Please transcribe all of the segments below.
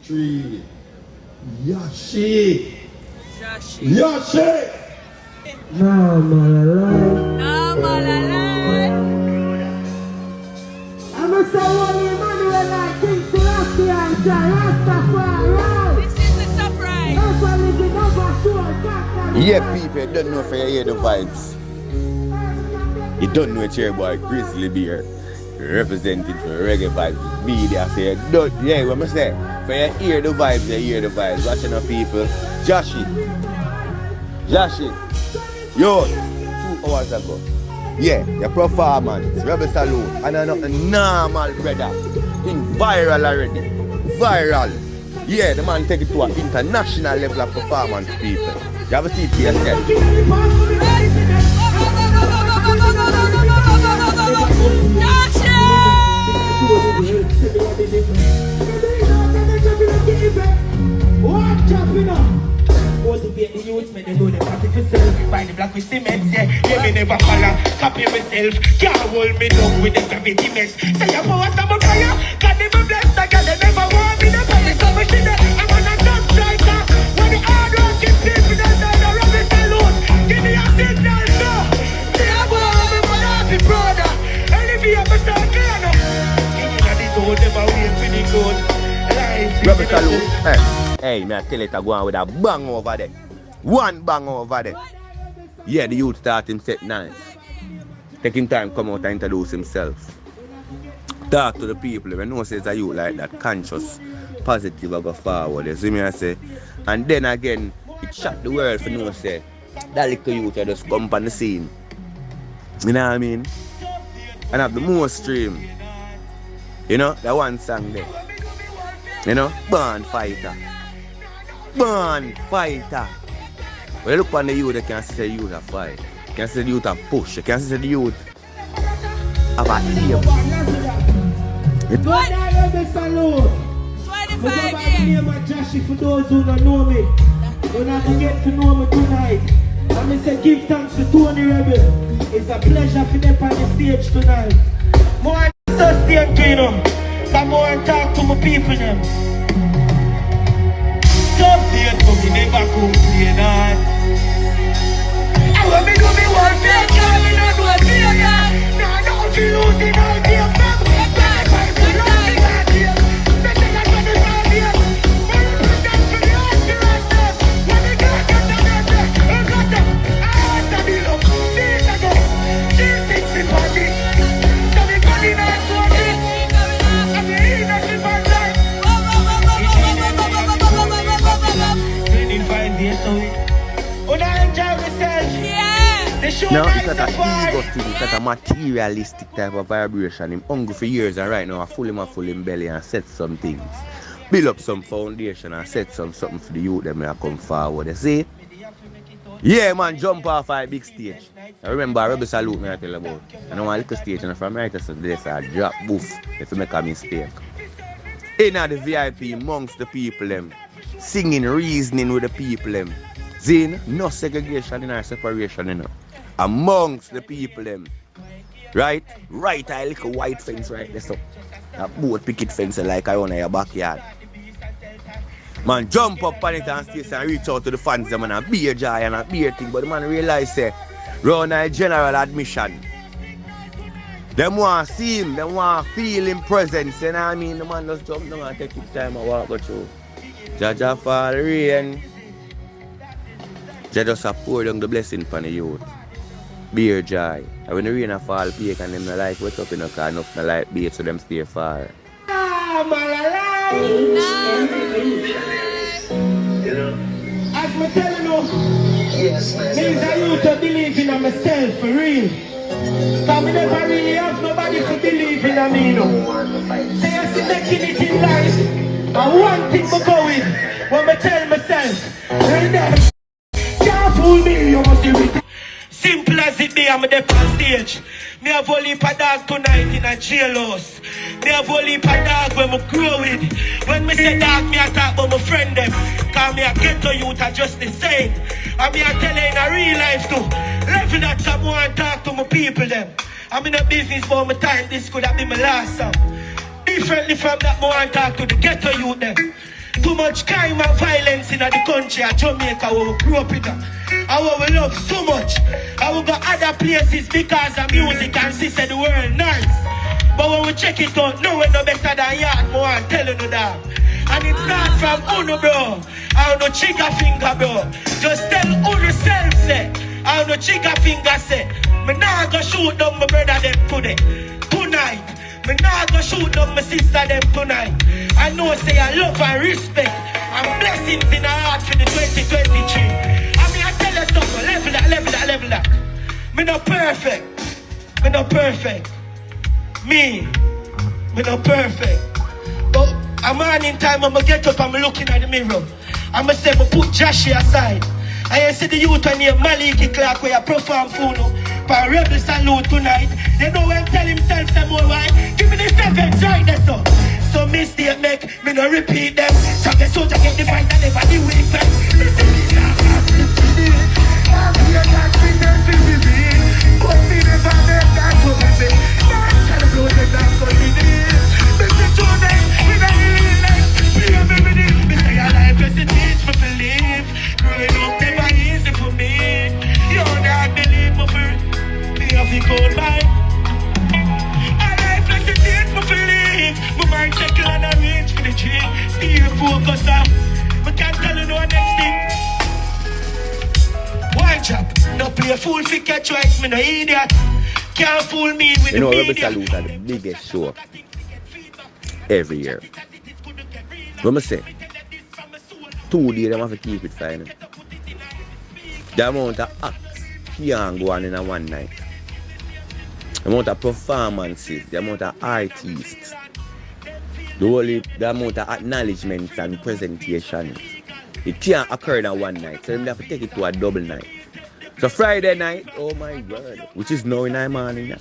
Tree. Jahshii. Jahshii. Jahshii. Nah, man, alive. Nah, man, alive. I'm a someone Emmanuel like King Selassie and Rastafari. This is a surprise. Never living, never sure. Yeah, people, you don't know if you hear the vibes. You don't know it's your boy Grizzly Bear representing for Reggae Vibes Media. So you don't, yeah, what I say? For you hear the vibes, you hear the vibes. Watching the people. Jahshii. Yo, 2 hours ago. Yeah, your performance, Rebel Salute, and I'm not a normal brother. In viral already. Viral. Yeah, the man take it to an international level of performance, people. You have a seat for yourself. Want to be the youth, man, they know them happy to sell. Buy the black with cement, yeah. Yeah, me never follow. Copy myself. Can't hold me down with the gravity mess. Say I'm a what's up, fire. God never bless, I got they never want me to pay. So much in there, I'm on a top striker. When the hard work is sleeping outside the rubber saloon. Give me a signal, no. Say I'm a happy brother. And if you have a start clear, no. Give me the door, never wait for the good. Rebel Salute. Hey, me I tell it I go on with a bang over there. One bang over there. Yeah, the youth start him set nice. Taking time come out and introduce himself. Talk to the people. When no says a youth like that, conscious, positive, I go forward. You see me I say? And then again, it shocked the world for no say. That little youth just come on the scene. You know what I mean? And have the most stream. You know, that one song there. You know, Born Fighter. Born Fighter. When you look on the youth, you can see the youth a fight. You can see the youth a push. You can see the youth have a aim. What? Rebel Salute. 25 My years. name is Jahshii for those who don't know me. You're not going to get to know me tonight. And I say give thanks to Tony Rebel. It's a pleasure for them on the stage tonight. More sustain, you know. But more talk to my people, them. Tough days, but me never complain, man. I want me do me one thing, girl, me not do a thing, man. Now, don't you lose it, all day, man. No, it's not an ego thing, it's not a materialistic type of vibration. I'm hungry for years and right now I full in belly and set some things. Build up some foundation and set something for the youth that may come forward. You see? Yeah man, jump off a big stage. I remember Rebel Salute me I tell you about. I know a little stage and from right to this I drop boof if you make a mistake. In the VIP amongst the people them. Singing, reasoning with the people them. See, no segregation in our separation, you know. Amongst the people them. Right? Right, I like a white fence right there. So a boat picket fence like I own in your backyard. Man, jump up on it and stay and reach out to the fans them and a beer joy and a beer thing. But the man realize say, round a general admission. Them want to see him, them want to feel him presence, you know what I mean? The man just jump down and take his time and walk through. Jaja fall rain. Just pour down the blessing upon the youth. Beer joy. And when the rain fall, peak and them no like what's up in the car, enough no like beer so them stay far. I'm alive. As me telling you, means I used to believe in myself for real. Cause me never really have nobody to believe in me, no. Say I see making it in life. And one thing me go with, when me tell myself, you never can't fool me, you must do it. Simple as it be, I'm on stage. Me have a heap of dog tonight in a jailhouse. Me have a heap of dog when I grow with. When me say dog, me I talk about my friend them. Cause me a ghetto youth are just the same. And me a tell you in a real life too. Level that someone talk to my people them. I'm in a business for my time, this could have been my last song. Differently from that, I want to talk to the ghetto youth them. Too much crime and violence in the country of Jamaica where we grew up in. And what we love so much. And we go other places because of music and see the world nice. But when we check it out, no we're no better than yard, more I'm telling you that. And it starts from Uno, bro. I don't know trigger finger, bro. Just tell Uno self, say. I don't know trigger finger, say. Me nah go shoot down my brother them today. Tonight. Me nah go shoot down my sister them tonight. I know say I love and respect and blessings in our heart for the 2023. I mean I tell you something, level that. Me not perfect. Me not perfect. Me not perfect. But a morning time I'ma get up and I'm looking at the mirror. I'ma say I put Jahshii aside. I see the youth on here, Maliki Clark, where I perform full for a rebel salute tonight. They know when tell himself some more why. Give me the seconds right there, so. So mistake make me no repeat them. So the soldier get the fight and never the weak friend. Listen me now, I'm here that we don't feel me. But me never make that for me. Man, tell the blow them down for me. Mr. Jordan, we don't really like. Play me with it. Me say your life is a teach me to live. Growing up never easy for me. You don't have to believe me for it. Me have to go by. A life is a teach me to live. My mind check and I reach for the dream. Still focus on. We can't tell you no next thing. Why chap? No play a fool fi catch right, me no idiot. Can't fool me with the media. Rebel Salute are the biggest show every year. What I say? 2 days them have to keep it fine. The amount of acts can't go on in a one night. The amount of performances, the amount of artists, the amount of acknowledgements and presentations. It can't occur in a one night, so they have to take it to a double night. So Friday night, oh my God, which is now in the morning.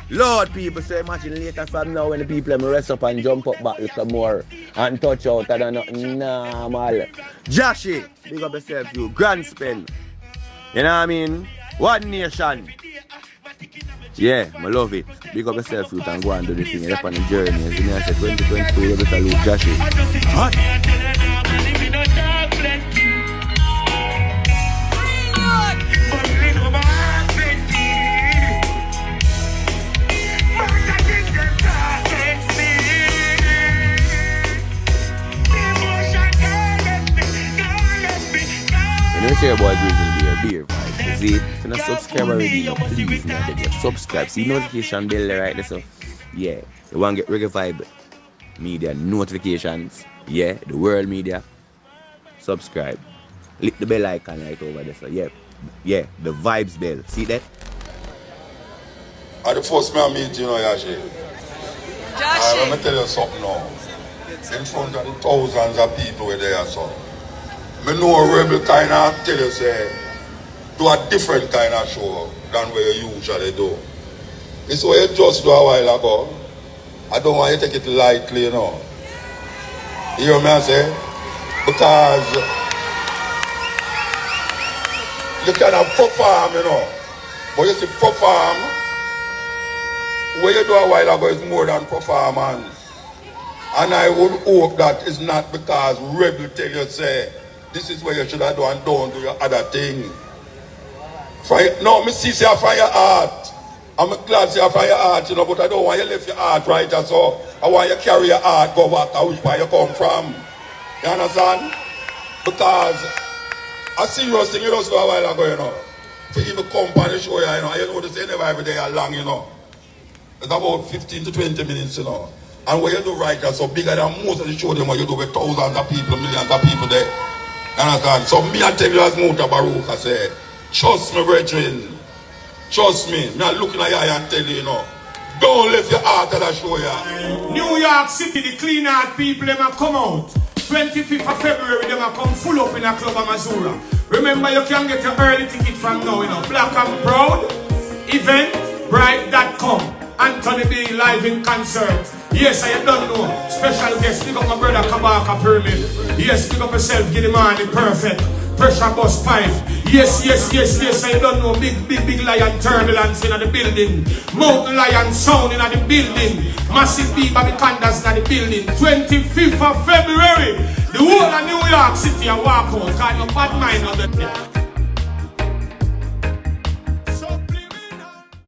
Lord, people, so imagine later from now when the people rest up and jump up back a little more and touch out and nothing normal. Jahshii, big up yourself, you. Grand spell. You know what I mean? One nation. Yeah, I love it. Big up yourself, you, and go and do the thing. You're on the journey. As you know, I said 2022, you better salute Jahshii. Hot. You know, your boy Grizzly beer vibes. See, if you're not subscribed already, please, man, subscribe. See notification bell right there, so yeah. You want to get Reggae Vibe Media notifications, yeah, the world media, subscribe. Click the bell icon right over there, so yeah, the vibes bell. See that? The first man I meet, you know, Jahshii. Jahshii. Let me tell you something now. In front of the thousands of people were there, so. I know a rebel kind of tell you, say, do a different kind of show than what you usually do. It's what you just do a while ago. I don't want you to take it lightly, you know. You hear me I say? Because you cannot perform, you know. But you see, perform, what you do a while ago is more than performance. And I would hope that it's not because rebel tell you, say, this is what you should have done and don't do your other thing. No, me see you from your heart. I'm glad you from your heart, you know, but I don't want you to leave your heart right, so I want you to carry your heart, go back to where you come from. You understand? Because I see you sing, you just a while ago, you know. To even come on the show, you know, you know, this ain't never every day long, you know. It's about 15 to 20 minutes, you know. And what you do right now, so bigger than most of the show, them what you do with thousands of people, millions of people there. You understand? So me I tell you as Mouta Baruch, I say, trust me, brethren. Trust me. Me I'm looking at you and tell you, you know. Don't let your heart at the show you. New York City, the clean heart people, them a come out. 25th of February, them a come full up in a club of Missouri. Remember, you can get your early ticket from now, you know. Black and Proud, Eventbrite.com. Anthony B live in concert. Yes, I don't know. Special guest, pick up my brother Kabaka Pyramid. Yes, pick up yourself, get the man the perfect. Pressure bus pipe. Yes, yes, yes, yes. I don't know. Big lion turbulence in the building. Mountain lion sound in the building. Massive big Babicandas in the building. 25th of February. The whole of New York City I walk out. Kind of bad mind on the